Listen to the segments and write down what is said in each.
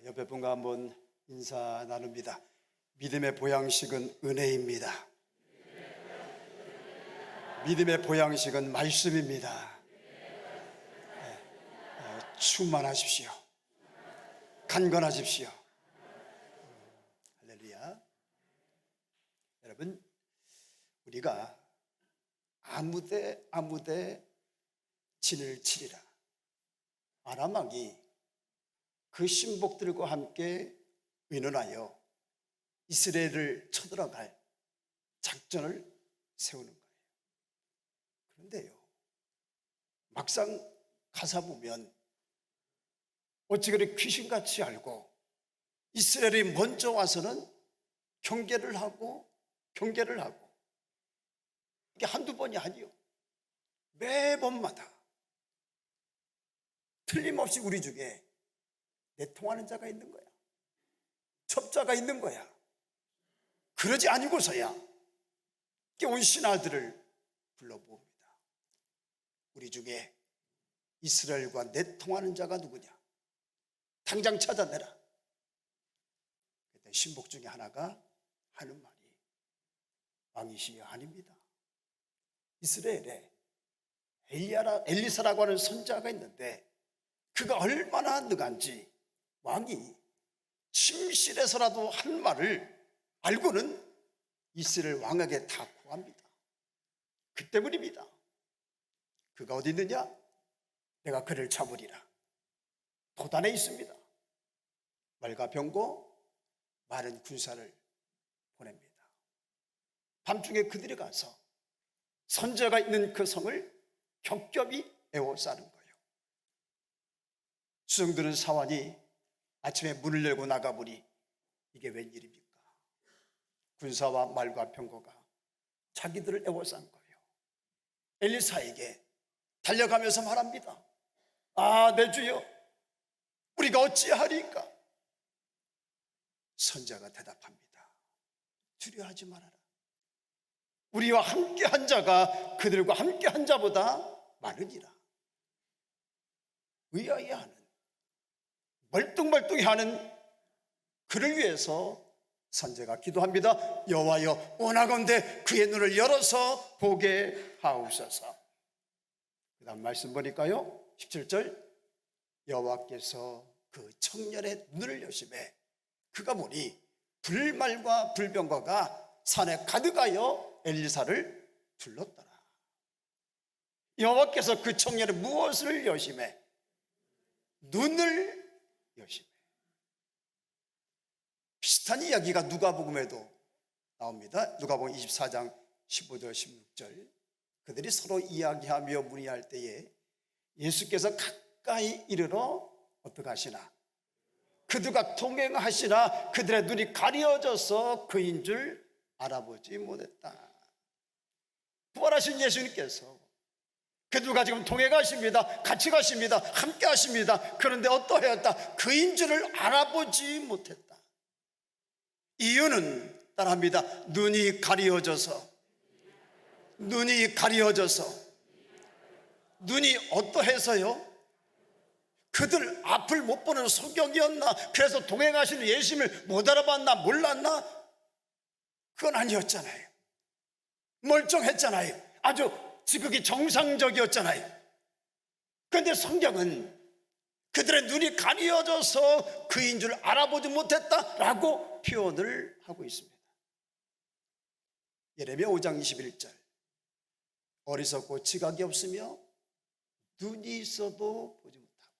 옆에 분과 한번 인사 나눕니다. 믿음의 보양식은 은혜입니다. 믿음의 보양식은 말씀입니다. 충만하십시오. 간건하십시오. 할렐루야. 여러분, 우리가 아무데 진을 치리라. 아람왕이 그 신복들과 함께 의논하여 이스라엘을 쳐들어갈 작전을 세우는 거예요. 그런데요, 막상 가서 보면 어찌 그리 귀신같이 알고 이스라엘이 먼저 와서는 경계를 하고 이게 한두 번이 아니요, 매번마다 틀림없이 우리 중에 내통하는 자가 있는 거야. 첩자가 있는 거야. 그러지 아니고서야 온 신하들을 불러봅니다. 우리 중에 이스라엘과 내통하는 자가 누구냐? 당장 찾아내라. 그때 신복 중에 하나가 하는 말이 왕이시여 아닙니다. 이스라엘에 엘리사라고 하는 선자가 있는데 그가 얼마나 능한지 왕이 침실에서라도 한 말을 알고는 이스라엘 왕에게 다 고합니다. 그 때문입니다. 그가 어디 있느냐? 내가 그를 잡으리라. 도단에 있습니다. 말과 병거 많은 군사를 보냅니다. 밤중에 그들이 가서 선자가 있는 그 성을 겹겹이 에워싸는 거예요. 수정들은 사환이 아침에 문을 열고 나가보니 이게 웬일입니까? 군사와 말과 병거가 자기들을 에워싼 거예요. 엘리사에게 달려가면서 말합니다. 내 주여, 우리가 어찌하리까? 선자가 대답합니다. 두려워하지 말아라. 우리와 함께 한 자가 그들과 함께 한 자보다 많으니라. 의아해하는, 멀뚱멀뚱해하는 그를 위해서 선제가 기도합니다. 여호와여, 원하건대 그의 눈을 열어서 보게 하옵소서. 그 다음 말씀 보니까요, 17절, 여호와께서 그 청년의 눈을 여시매 그가 보니 불말과 불병거가 산에 가득하여 엘리사를 둘렀더라. 여호와께서 그 청년의 무엇을 여시매? 눈을 여시매. 비슷한 이야기가 누가복음에도 나옵니다. 누가복음 24장 15절 16절. 그들이 서로 이야기하며 문의할 때에 예수께서 가까이 이르러 어떻게 하시나? 그들과 동행하시나 그들의 눈이 가려져서 그인 줄 알아보지 못했다. 부활하신 예수님께서 그들과 지금 동행하십니다. 같이 가십니다. 함께 하십니다. 그런데 어떠하였다? 그인 줄을 알아보지 못했다. 이유는 따라합니다. 눈이 가려져서. 눈이 어떠해서요? 그들 앞을 못 보는 소경이었나? 그래서 동행하시는 예수님을 못 알아봤나? 몰랐나? 그건 아니었잖아요. 멀쩡했잖아요. 아주 지극히 정상적이었잖아요. 그런데 성경은 그들의 눈이 가려져서 그인 줄 알아보지 못했다라고 표현을 하고 있습니다. 예레미야 5장 21절. 어리석고 지각이 없으며 눈이 있어도 보지 못하고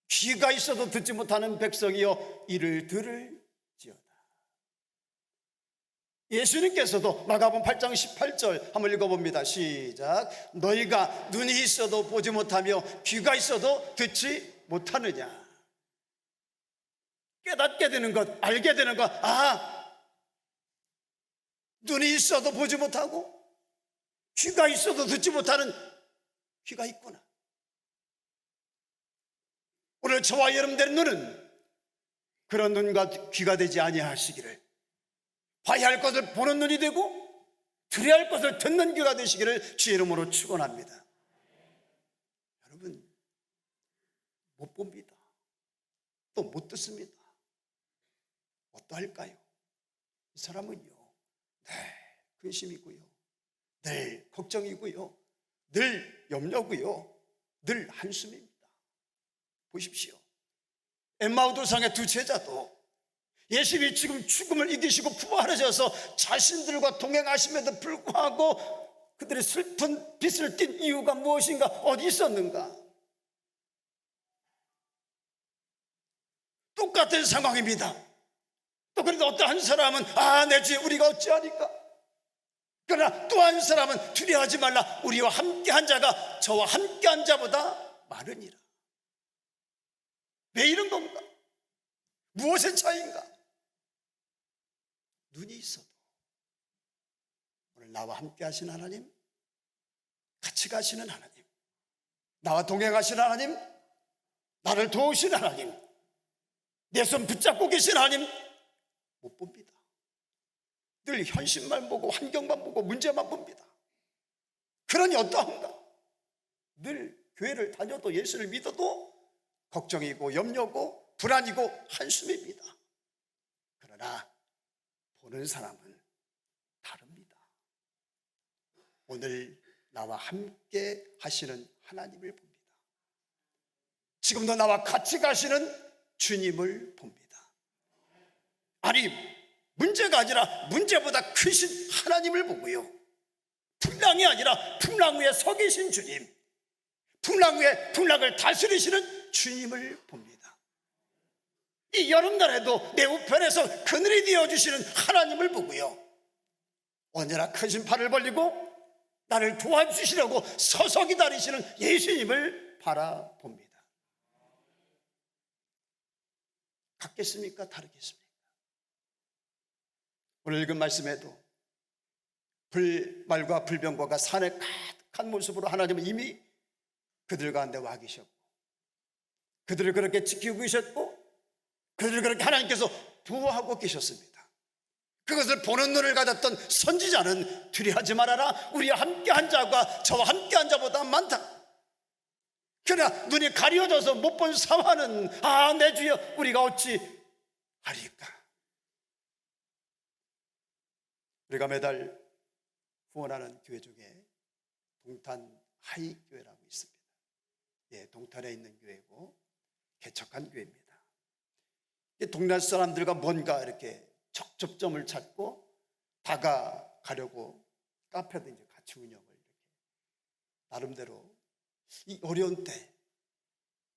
귀가 있어도 듣지 못하는 백성이여 이를 들을지어다. 예수님께서도 마가복음 8장 18절 한번 읽어봅니다. 시작. 너희가 눈이 있어도 보지 못하며 귀가 있어도 듣지 못하느냐? 깨닫게 되는 것, 알게 되는 것. 눈이 있어도 보지 못하고 귀가 있어도 듣지 못하는 귀가 있구나. 오늘 저와 여러분들의 눈은 그런 눈과 귀가 되지 아니하시기를, 봐야 할 것을 보는 눈이 되고 들어야 할 것을 듣는 귀가 되시기를 주의 이름으로 축원합니다. 여러분, 못 봅니다. 또 못 듣습니다. 어떠할까요? 이 사람은요, 늘 근심이고요, 늘 걱정이고요, 늘 염려고요, 늘 한숨입니다. 보십시오. 엠마오 도상의 두 제자도 예수님이 지금 죽음을 이기시고 부활하셔서 자신들과 동행하심에도 불구하고 그들의 슬픈 빛을 띤 이유가 무엇인가, 어디 있었는가? 똑같은 상황입니다. 또 그런데 어떤 한 사람은 내 주에 우리가 어찌하니까, 그러나 또 한 사람은 두려워하지 말라, 우리와 함께한 자가 저와 함께한 자보다 많으니라. 왜 이런 건가? 무엇의 차이인가? 눈이 있어도 오늘 나와 함께 하시는 하나님, 같이 가시는 하나님, 나와 동행하시는 하나님, 나를 도우시는 하나님, 내 손 붙잡고 계신 하나님 못 봅니다. 늘 현실만 보고 환경만 보고 문제만 봅니다. 그러니 어떠한가? 늘 교회를 다녀도 예수를 믿어도 걱정이고 염려고 불안이고 한숨입니다. 그러나 보는 사람은 다릅니다. 오늘 나와 함께 하시는 하나님을 봅니다. 지금도 나와 같이 가시는 주님을 봅니다. 아니, 문제가 아니라 문제보다 크신 하나님을 보고요, 풍랑이 아니라 풍랑 위에 서 계신 주님, 풍랑 위에 풍랑을 다스리시는 주님을 봅니다. 이 여름날에도 내 우편에서 그늘이 되어주시는 하나님을 보고요, 언제나 크신 팔을 벌리고 나를 도와주시려고 서서 기다리시는 예수님을 바라봅니다. 같겠습니까? 다르겠습니까? 오늘 읽은 말씀에도 불말과 불병과가 산에 가득한 모습으로 하나님은 이미 그들 가운데 와 계셨고, 그들을 그렇게 지키고 계셨고, 그들을 그렇게 하나님께서 보호하고 계셨습니다. 그것을 보는 눈을 가졌던 선지자는 두려워하지 말아라, 우리와 함께한 자가 저와 함께한 자보다 많다. 그러나 눈이 가려져서 못 본 사화는 내 주여 우리가 어찌 하리까? 우리가 매달 후원하는 교회 중에 동탄 하이교회라고 있습니다. 동탄에 있는 교회고 개척한 교회입니다. 동네 사람들과 뭔가 이렇게 접점을 찾고 다가가려고 카페도 이제 같이 운영을 이렇게 나름대로 이 어려운 때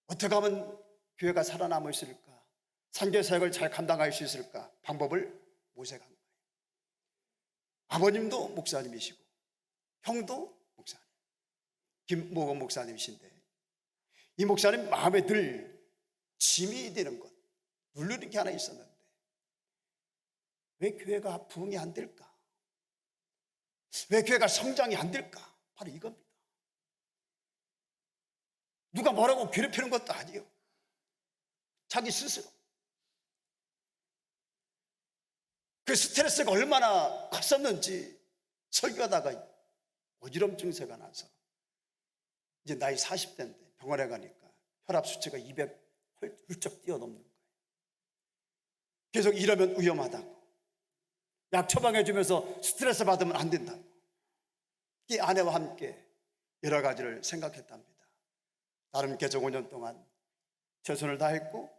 어떻게 하면 교회가 살아남을 수 있을까, 선교사역을 잘 감당할 수 있을까 방법을 모색한 거예요. 아버님도 목사님이시고 형도 목사님, 김모건 목사님이신데, 이 목사님 마음에 늘 짐이 되는 것, 누르는 게 하나 있었는데 왜 교회가 부흥이 안 될까? 왜 교회가 성장이 안 될까? 바로 이겁니다. 누가 뭐라고 괴롭히는 것도 아니에요. 자기 스스로. 그 스트레스가 얼마나 컸었는지 설교하다가 어지럼 증세가 나서 이제 나이 40대인데 병원에 가니까 혈압 수치가 200 훌쩍 뛰어넘는 거예요. 계속 이러면 위험하다고, 약 처방해 주면서 스트레스 받으면 안 된다고, 이 아내와 함께 여러 가지를 생각했답니다. 나름 개척 5년 동안 최선을 다했고,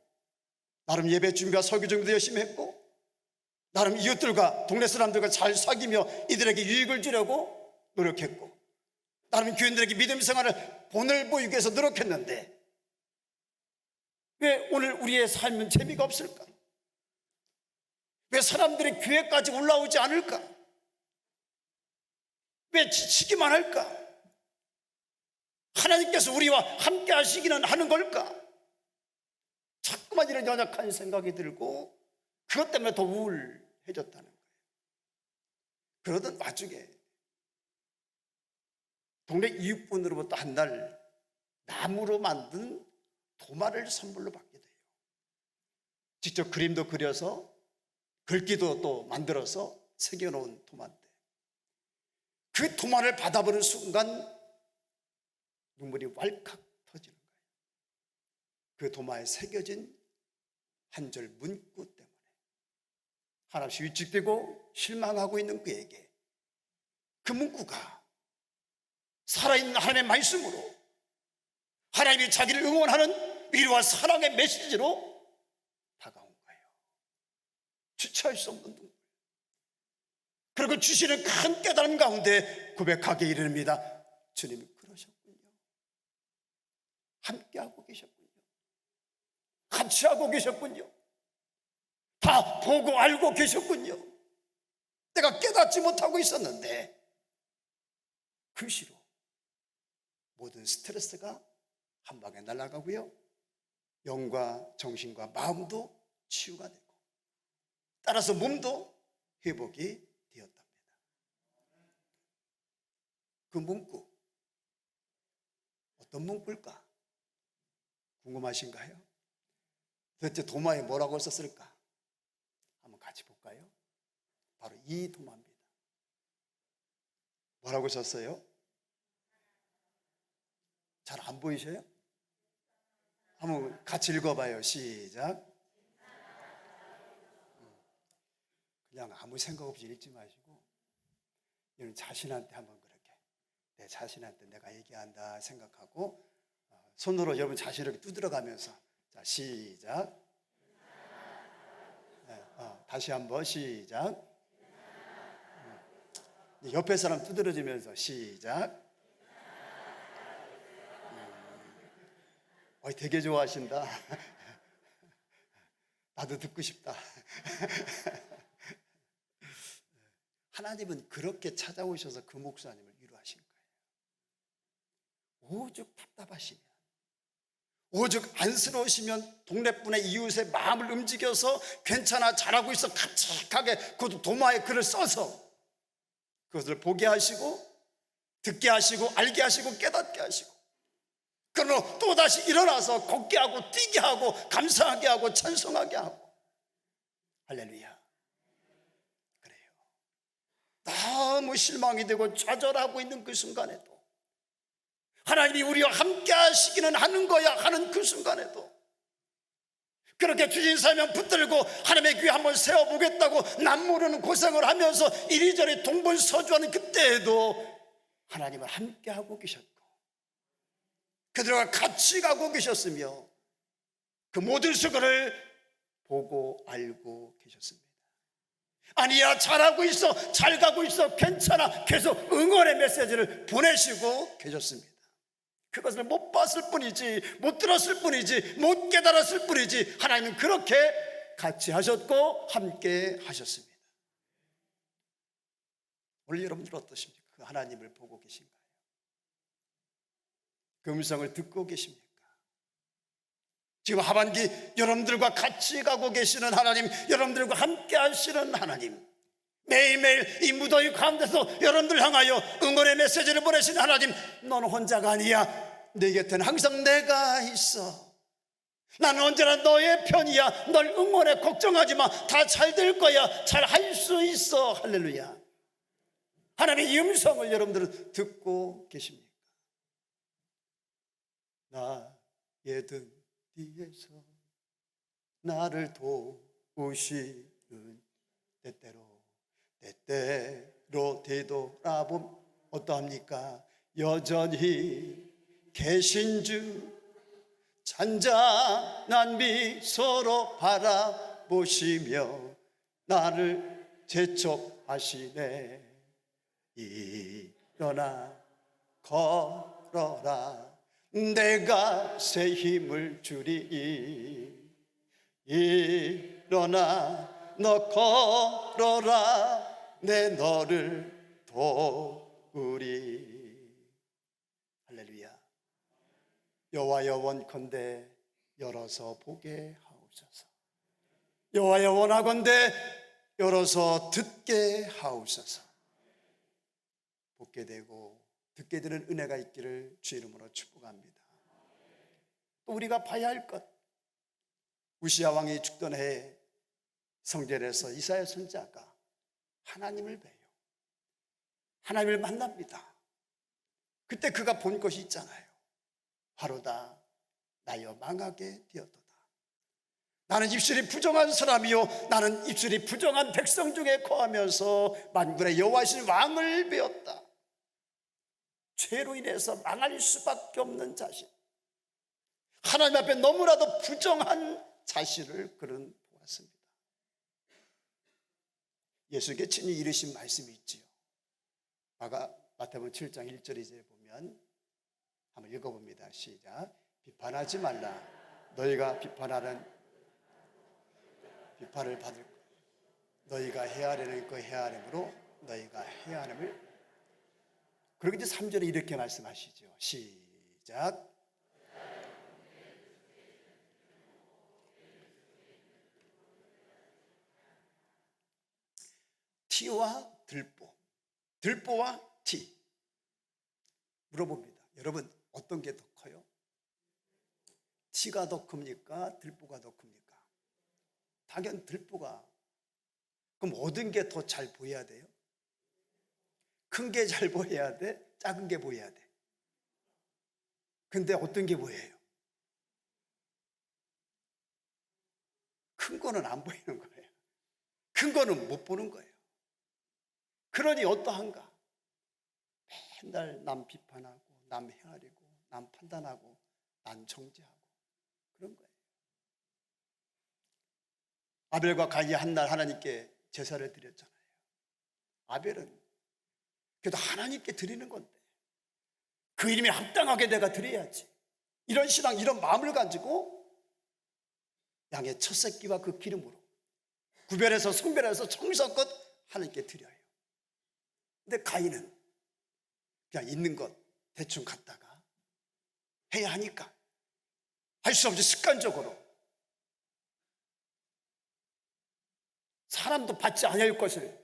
나름 예배 준비와 설교 준비도 열심히 했고, 나름 이웃들과 동네 사람들과 잘 사귀며 이들에게 유익을 주려고 노력했고, 나름 교인들에게 믿음 생활을 본을 보이기 위해서 노력했는데 왜 오늘 우리의 삶은 재미가 없을까? 왜 사람들이 교회까지 올라오지 않을까? 왜 지치기만 할까? 하나님께서 우리와 함께 하시기는 하는 걸까? 자꾸만 이런 연약한 생각이 들고 그것 때문에 더 우울해졌다는 거예요. 그러던 와중에 동네 이웃분으로부터 한 날 나무로 만든 도마를 선물로 받게 돼요. 직접 그림도 그려서 글귀도 또 만들어서 새겨놓은 도마인데, 그 도마를 받아보는 순간 눈물이 왈칵 터지는 거예요. 그 도마에 새겨진 한 절 문구 때문에 한없이 위축되고 실망하고 있는 그에게 그 문구가 살아있는 하나님의 말씀으로 하나님이 자기를 응원하는 위로와 사랑의 메시지로 다가온 거예요. 주체할 수 없는 눈물. 그리고 주시는 큰 깨달음 가운데 고백하게 이릅니다. 주님이 그러셨군요. 함께하고 계셨군요. 같이 하고 계셨군요. 다 보고 알고 계셨군요. 내가 깨닫지 못하고 있었는데 그 시로 모든 스트레스가 한 방에 날아가고요, 영과 정신과 마음도 치유가 되고 따라서 몸도 회복이 되었답니다. 그 문구 어떤 문구일까 궁금하신가요? 도대체 도마에 뭐라고 썼을까? 한번 같이 볼까요? 바로 이 도마입니다. 뭐라고 썼어요? 잘 안 보이셔요? 한번 같이 읽어봐요. 시작. 그냥 아무 생각 없이 읽지 마시고 여러분 자신한테 한번 그렇게 내 자신한테 내가 얘기한다 생각하고 손으로 여러분 자신을 이렇게 두드려가면서 자 시작. 네, 다시 한번 시작. 옆에 사람 두드려주면서 시작. 되게 좋아하신다. 나도 듣고 싶다. 하나님은 그렇게 찾아오셔서 그 목사님을 위로하신 거예요. 오죽 답답하시면, 오죽 안쓰러우시면 동네분의 이웃의 마음을 움직여서 괜찮아 잘하고 있어 깜찍하게 그 도마에 글을 써서 그것을 보게 하시고 듣게 하시고 알게 하시고 깨닫게 하시고 그러나 또다시 일어나서 걷게 하고 뛰게 하고 감사하게 하고 찬송하게 하고 할렐루야. 그래요. 너무 실망이 되고 좌절하고 있는 그 순간에도 하나님이 우리와 함께 하시기는 하는 거야 하는 그 순간에도 그렇게 주신 사명 붙들고 하나님의 귀에 한번 세워보겠다고 남모르는 고생을 하면서 이리저리 동분서주하는 그때에도 하나님은 함께 하고 계셨고 그들과 같이 가고 계셨으며 그 모든 수고를 보고 알고 계셨습니다. 아니야 잘하고 있어 잘 가고 있어 괜찮아 계속 응원의 메시지를 보내시고 계셨습니다. 그것을 못 봤을 뿐이지 못 들었을 뿐이지 못 깨달았을 뿐이지 하나님은 그렇게 같이 하셨고 함께 하셨습니다. 오늘 여러분들 어떠십니까? 그 하나님을 보고 계신가요? 그 음성을 듣고 계십니까? 지금 하반기 여러분들과 같이 가고 계시는 하나님, 여러분들과 함께 하시는 하나님, 매일매일 이 무더위 가운데서 여러분들 향하여 응원의 메시지를 보내시는 하나님, 너는 혼자가 아니야. 내 곁에는 항상 내가 있어. 나는 언제나 너의 편이야. 널 응원해. 걱정하지 마. 다 잘 될 거야. 잘 할 수 있어. 할렐루야. 하나님의 이 음성을 여러분들은 듣고 계십니까? 나의 등 뒤에서 나를 도우시는 때때로 되돌아봄 어떠합니까? 여전히 계신 주 잔잔한 미소로 바라보시며 나를 재촉하시네. 일어나 걸어라 내가 새 힘을 주리. 일어나 너 걸어라 내 너를 도우리. 할렐루야. 여호와여 원컨대 열어서 보게 하옵소서. 여호와여 원하건대 열어서 듣게 하옵소서. 보게 되고 듣게 되는 은혜가 있기를 주 이름으로 축복합니다. 또 우리가 봐야 할 것, 우시야 왕이 죽던 해에 성전에서 이사야 선지자가 하나님을 뵈요. 하나님을 만납니다. 그때 그가 본 것이 있잖아요. 화로다 나여 망하게 되었도다. 나는 입술이 부정한 사람이요 나는 입술이 부정한 백성 중에 거하면서 만군의 여호와신 왕을 배웠다. 죄로 인해서 망할 수밖에 없는 자신, 하나님 앞에 너무나도 부정한 자신을 그는 보았습니다. 예수께 친히 이르신 말씀이 있지요. 마태복음 7장 1절 이제 보면 한번 읽어봅니다. 시작. 비판하지 말라. 너희가 비판하는 비판을 받을 거야. 너희가 헤아리는 그 헤아림으로 너희가 헤아림을. 그리고 이제 3절에 이렇게 말씀하시죠. 시작. 티와 들보, 들보와 티. 물어봅니다. 여러분 어떤 게 더 커요? 티가 더 큽니까? 들보가 더 큽니까? 당연 들보가. 그럼 어떤 게 더 잘 보여야 돼요? 큰 게 잘 보여야 돼? 작은 게 보여야 돼? 근데 어떤 게 보여요? 큰 거는 안 보이는 거예요. 큰 거는 못 보는 거예요. 그러니 어떠한가? 맨날 남 비판하고 남 헤아리고 남 판단하고 남 정죄하고 그런 거예요. 아벨과 가인이 한날 하나님께 제사를 드렸잖아요. 아벨은 그래도 하나님께 드리는 건데 그 이름에 합당하게 내가 드려야지, 이런 신앙, 이런 마음을 가지고 양의 첫 새끼와 그 기름으로 구별해서 성별해서 정성껏 하나님께 드려요. 근데 가인은 그냥 있는 것 대충 갖다가 해야 하니까 할 수 없이 습관적으로 사람도 받지 않을 것을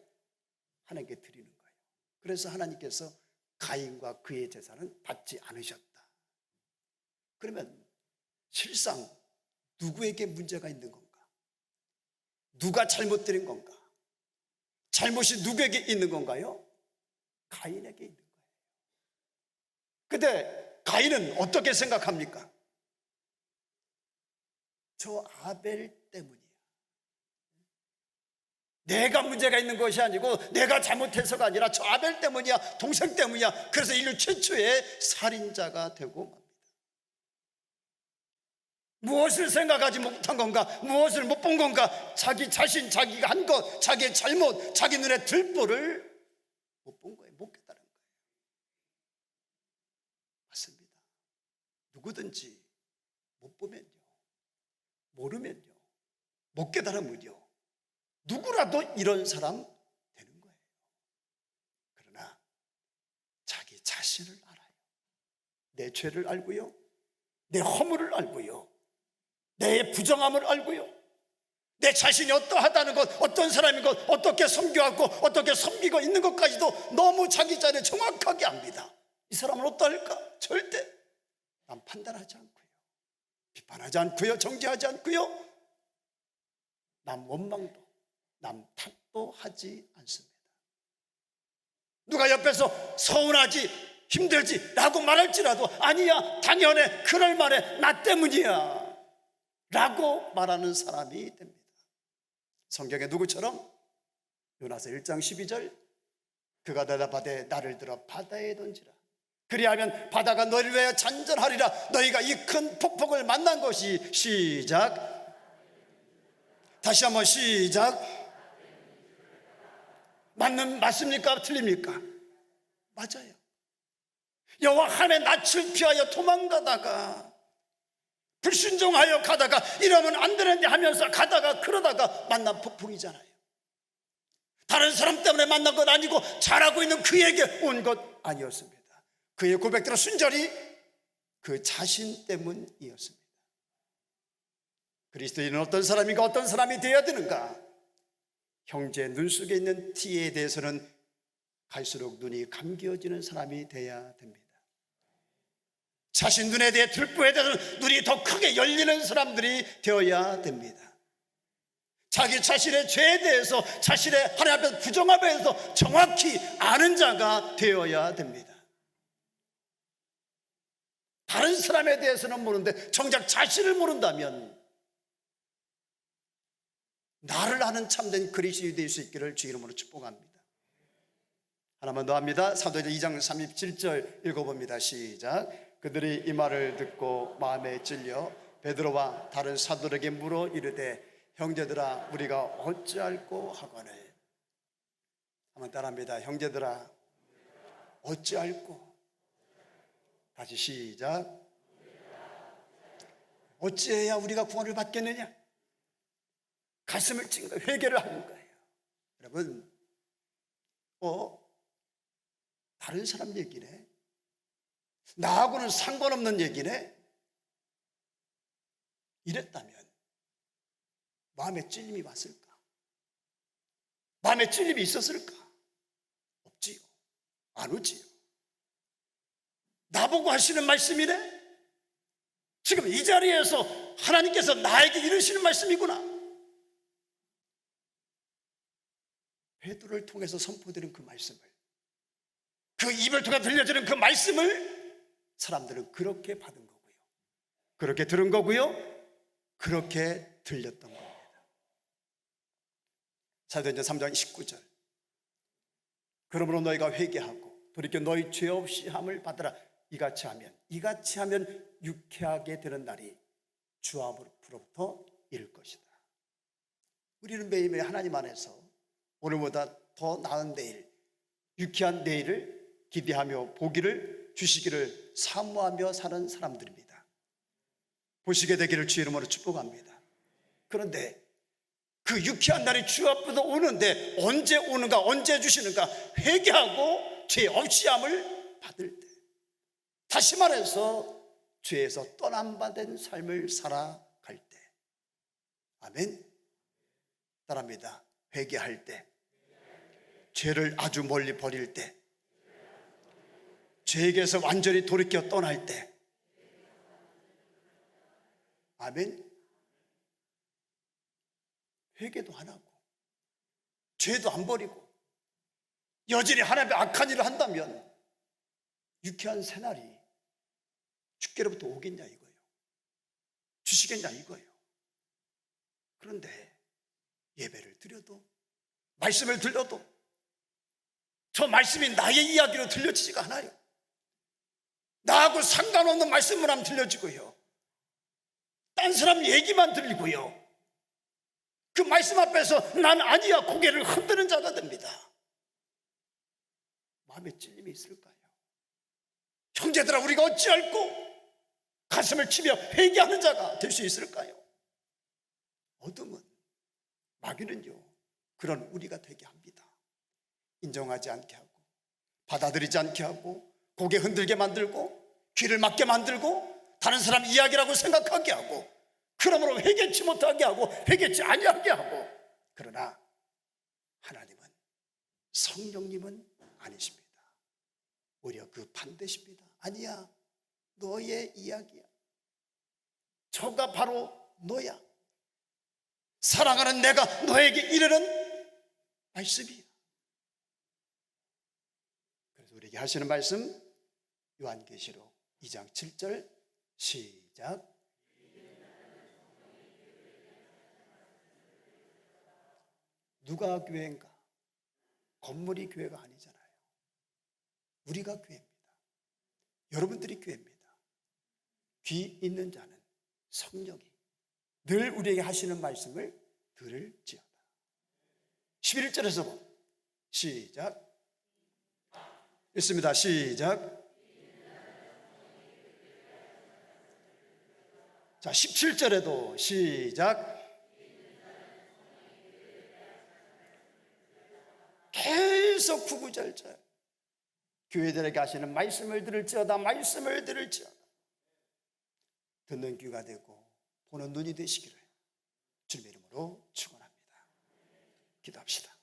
하나님께 드리는 거예요. 그래서 하나님께서 가인과 그의 제사는 받지 않으셨다. 그러면 실상 누구에게 문제가 있는 건가? 누가 잘못 드린 건가? 잘못이 누구에게 있는 건가요? 가인에게 있는 거예요. 근데 가인은 어떻게 생각합니까? 저 아벨 때문이야. 내가 문제가 있는 것이 아니고 내가 잘못해서가 아니라 저 아벨 때문이야, 동생 때문이야. 그래서 인류 최초의 살인자가 되고 맙니다. 무엇을 생각하지 못한 건가? 무엇을 못 본 건가? 자기 자신, 자기가 한 것, 자기의 잘못, 자기 눈에 들보를 못 본 거예요. 못 깨달은 거예요. 맞습니다. 누구든지 못 보면요, 모르면요, 못 깨달으면요, 누구라도 이런 사람 되는 거예요. 그러나 자기 자신을 알아요. 내 죄를 알고요, 내 허물을 알고요, 내 부정함을 알고요, 내 자신이 어떠하다는 것, 어떤 사람인 것, 어떻게 섬겨하고 어떻게 섬기고 있는 것까지도 너무 자기 자신을 정확하게 압니다. 이 사람은 어떨까? 절대 남 판단하지 않고요, 비판하지 않고요, 정죄하지 않고요, 남 원망도 남 탓도 하지 않습니다. 누가 옆에서 서운하지, 힘들지 라고 말할지라도 아니야, 당연해, 그럴 말에 나 때문이야 라고 말하는 사람이 됩니다. 성경에 누구처럼? 요나서 1장 12절, 그가 대답하되 나를 들어 바다에 던지라. 그리하면 바다가 너를 위하여 잔잔하리라. 너희가 이 큰 폭풍을 만난 것이. 시작. 다시 한번 시작. 맞습니까? 틀립니까? 맞아요. 여호와 하나님의 낯을 피하여 도망가다가, 불순종하여 가다가 이러면 안 되는데 하면서 가다가 그러다가 만난 폭풍이잖아요. 다른 사람 때문에 만난 건 아니고 잘하고 있는 그에게 온 것 아니었습니다. 그의 고백대로 순전히 그 자신 때문이었습니다. 그리스도인은 어떤 사람인가, 어떤 사람이 되어야 되는가? 형제 눈 속에 있는 티에 대해서는 갈수록 눈이 감겨지는 사람이 되어야 됩니다. 자신 눈에 대해, 들보에 대해서는 눈이 더 크게 열리는 사람들이 되어야 됩니다. 자기 자신의 죄에 대해서, 자신의 하나님 앞에서 부정함에 대해서 정확히 아는 자가 되어야 됩니다. 다른 사람에 대해서는 모르는데 정작 자신을 모른다면 나를 아는 참된 그리스도인이 될 수 있기를 주 이름으로 축복합니다. 하나만 더 합니다. 사도행전 2장 37절 읽어봅니다. 시작. 그들이 이 말을 듣고 마음에 찔려 베드로와 다른 사도들에게 물어 이르되 형제들아 우리가 어찌할꼬 하거늘. 한번 따라합니다. 형제들아 어찌할꼬. 다시 시작. 어찌해야 우리가 구원을 받겠느냐? 가슴을 찐 거예요. 회개를 하는 거예요. 여러분, 다른 사람 얘기네. 나하고는 상관없는 얘기네. 이랬다면 마음에 찔림이 왔을까? 마음에 찔림이 있었을까? 없지요. 안 오지요. 나보고 하시는 말씀이네? 지금 이 자리에서 하나님께서 나에게 이르시는 말씀이구나. 베드로를 통해서 선포되는 그 말씀을, 그 입을 통해 들려지는 그 말씀을 사람들은 그렇게 받은 거고요, 그렇게 들은 거고요, 그렇게 들렸던 겁니다. 사도행전 3장 19절. 그러므로 너희가 회개하고 돌이켜 너희 죄 없이 함을 받으라. 이같이 하면 유쾌하게 되는 날이 주 앞으로부터 이를 것이다. 우리는 매일매일 하나님 안에서 오늘보다 더 나은 내일, 유쾌한 내일을 기대하며 보기를 주시기를 사모하며 사는 사람들입니다. 보시게 되기를 주 이름으로 축복합니다. 그런데 그 유쾌한 날이 주 앞으로 오는데 언제 오는가, 언제 주시는가? 회개하고 죄 없이 함을 받을 때, 다시 말해서 죄에서 떠남받은 삶을 살아갈 때. 아멘. 따라합니다. 회개할 때, 죄를 아주 멀리 버릴 때, 죄에게서 완전히 돌이켜 떠날 때. 아멘. 회개도 안 하고 죄도 안 버리고 여전히 하나님의 악한 일을 한다면 유쾌한 새날이 주께로부터 오겠냐 이거예요. 주시겠냐 이거예요. 그런데 예배를 드려도, 말씀을 들려도 저 말씀이 나의 이야기로 들려지지가 않아요. 나하고 상관없는 말씀을 하면 들려지고요, 딴 사람 얘기만 들리고요, 그 말씀 앞에서 난 아니야 고개를 흔드는 자가 됩니다. 마음에 찔림이 있을까요? 형제들아 우리가 어찌할꼬 가슴을 치며 회개하는 자가 될 수 있을까요? 어둠은, 마귀는요 그런 우리가 되게 합니다. 인정하지 않게 하고, 받아들이지 않게 하고, 고개 흔들게 만들고, 귀를 막게 만들고, 다른 사람 이야기라고 생각하게 하고, 그러므로 회개치 못하게 하고, 회개치 아니하게 하고. 그러나 하나님은, 성령님은 아니십니다. 오히려 그 반대십니다. 아니야, 너의 이야기야. 저가 바로 너야. 사랑하는 내가 너에게 이르는 말씀이야. 그래서 우리에게 하시는 말씀, 요한계시록 2장 7절 시작. 누가 교회인가? 건물이 교회가 아니잖아요. 우리가 교회입니다. 여러분들이 교회입니다. 귀 있는 자는 성령이 늘 우리에게 하시는 말씀을 들을지어다. 11절에서 시작. 읽습니다. 시작. 자, 17절에도 시작. 계속 구구절절 교회들에게 하시는 말씀을 들을지어다, 말씀을 들을지어다. 듣는 귀가 되고 보는 눈이 되시기를 주님의 이름으로 축원합니다. 기도합시다.